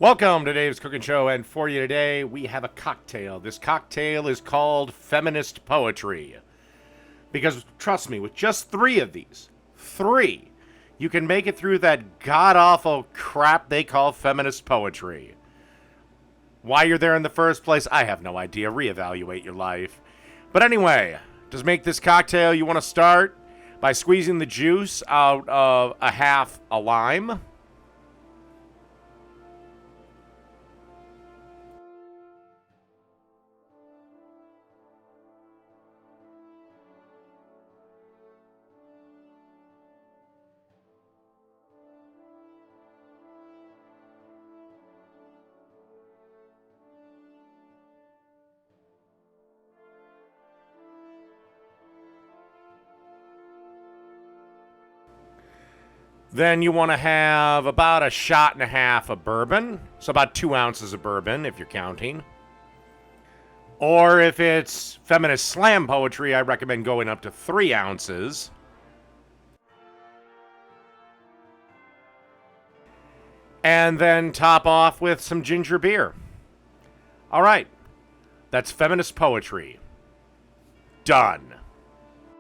Welcome to Dave's Cooking Show, and for you today, we have a cocktail. This cocktail is called Feminist Poetry. Because, trust me, with just three of these, you can make it through that god-awful crap they call feminist poetry. Why you're there in the first place, I have no idea. Reevaluate your life. But anyway, to make this cocktail, you want to start by squeezing the juice out of a half a lime. Then you want to have about a shot and a half of bourbon. So about 2 ounces of bourbon, if you're counting. Or if it's feminist slam poetry, I recommend going up to 3 ounces. And then top off with some ginger beer. All right. That's feminist poetry. Done.